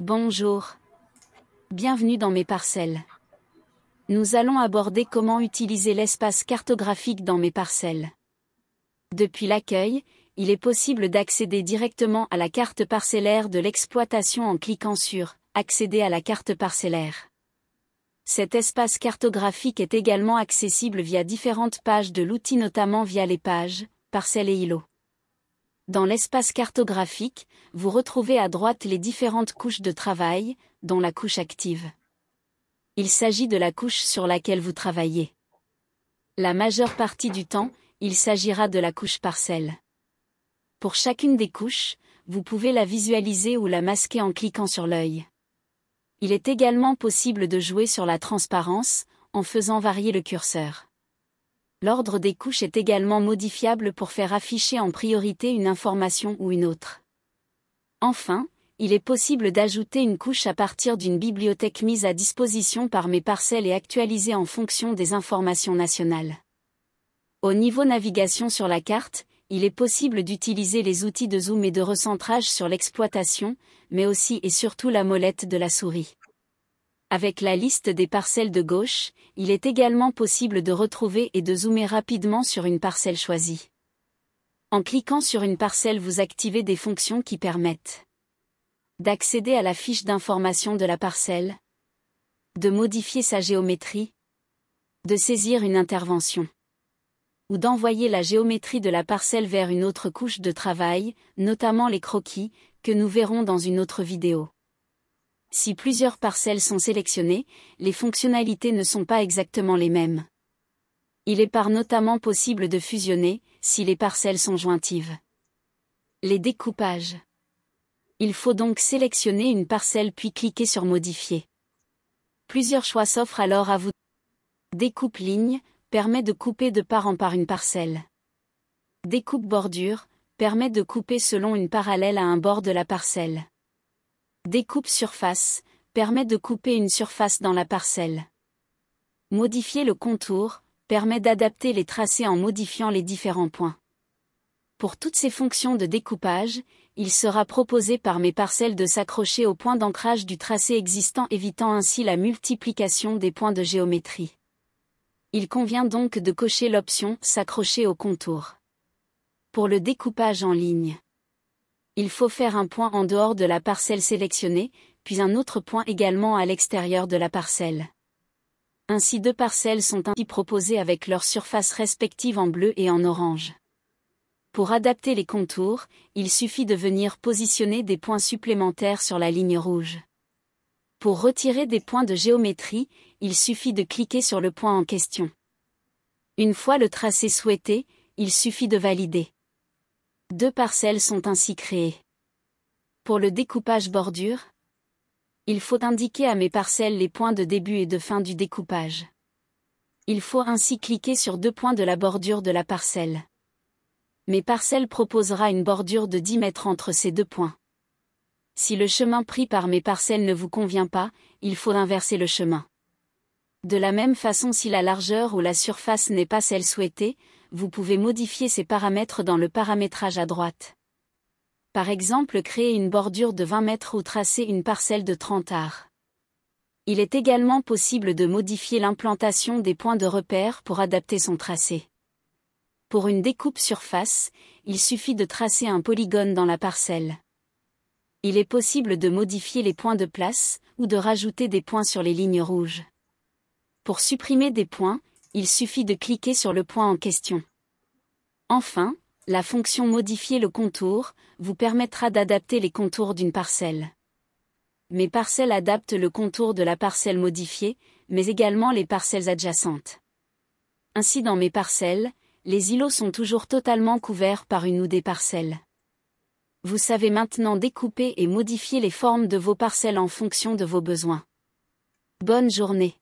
Bonjour. Bienvenue dans mes parcelles. Nous allons aborder comment utiliser l'espace cartographique dans mes parcelles. Depuis l'accueil, il est possible d'accéder directement à la carte parcellaire de l'exploitation en cliquant sur « Accéder à la carte parcellaire ». Cet espace cartographique est également accessible via différentes pages de l'outil, notamment via les pages « Parcelles et îlots ». Dans l'espace cartographique, vous retrouvez à droite les différentes couches de travail, dont la couche active. Il s'agit de la couche sur laquelle vous travaillez. La majeure partie du temps, il s'agira de la couche parcelle. Pour chacune des couches, vous pouvez la visualiser ou la masquer en cliquant sur l'œil. Il est également possible de jouer sur la transparence, en faisant varier le curseur. L'ordre des couches est également modifiable pour faire afficher en priorité une information ou une autre. Enfin, il est possible d'ajouter une couche à partir d'une bibliothèque mise à disposition par mes parcelles et actualisée en fonction des informations nationales. Au niveau navigation sur la carte, il est possible d'utiliser les outils de zoom et de recentrage sur l'exploitation, mais aussi et surtout la molette de la souris. Avec la liste des parcelles de gauche, il est également possible de retrouver et de zoomer rapidement sur une parcelle choisie. En cliquant sur une parcelle, vous activez des fonctions qui permettent d'accéder à la fiche d'information de la parcelle, de modifier sa géométrie, de saisir une intervention, ou d'envoyer la géométrie de la parcelle vers une autre couche de travail, notamment les croquis, que nous verrons dans une autre vidéo. Si plusieurs parcelles sont sélectionnées, les fonctionnalités ne sont pas exactement les mêmes. Il est notamment possible de fusionner, si les parcelles sont jointives. Les découpages. Il faut donc sélectionner une parcelle puis cliquer sur Modifier. Plusieurs choix s'offrent alors à vous. Découpe ligne permet de couper de part en part une parcelle. Découpe bordure permet de couper selon une parallèle à un bord de la parcelle. Découpe surface permet de couper une surface dans la parcelle. Modifier le contour permet d'adapter les tracés en modifiant les différents points. Pour toutes ces fonctions de découpage, il sera proposé par mes parcelles de s'accrocher au point d'ancrage du tracé existant, évitant ainsi la multiplication des points de géométrie. Il convient donc de cocher l'option « S'accrocher au contour ». Pour le découpage en ligne, il faut faire un point en dehors de la parcelle sélectionnée, puis un autre point également à l'extérieur de la parcelle. Ainsi deux parcelles sont ainsi proposées avec leurs surfaces respectives en bleu et en orange. Pour adapter les contours, il suffit de venir positionner des points supplémentaires sur la ligne rouge. Pour retirer des points de géométrie, il suffit de cliquer sur le point en question. Une fois le tracé souhaité, il suffit de valider. Deux parcelles sont ainsi créées. Pour le découpage bordure, il faut indiquer à mes parcelles les points de début et de fin du découpage. Il faut ainsi cliquer sur deux points de la bordure de la parcelle. Mes parcelles proposera une bordure de 10 mètres entre ces deux points. Si le chemin pris par mes parcelles ne vous convient pas, il faut inverser le chemin. De la même façon, si la largeur ou la surface n'est pas celle souhaitée, vous pouvez modifier ces paramètres dans le paramétrage à droite. Par exemple, créer une bordure de 20 mètres ou tracer une parcelle de 30 ar. Il est également possible de modifier l'implantation des points de repère pour adapter son tracé. Pour une découpe surface, il suffit de tracer un polygone dans la parcelle. Il est possible de modifier les points de place, ou de rajouter des points sur les lignes rouges. Pour supprimer des points, il suffit de cliquer sur le point en question. Enfin, la fonction Modifier le contour vous permettra d'adapter les contours d'une parcelle. Mes parcelles adaptent le contour de la parcelle modifiée, mais également les parcelles adjacentes. Ainsi, dans mes parcelles, les îlots sont toujours totalement couverts par une ou des parcelles. Vous savez maintenant découper et modifier les formes de vos parcelles en fonction de vos besoins. Bonne journée.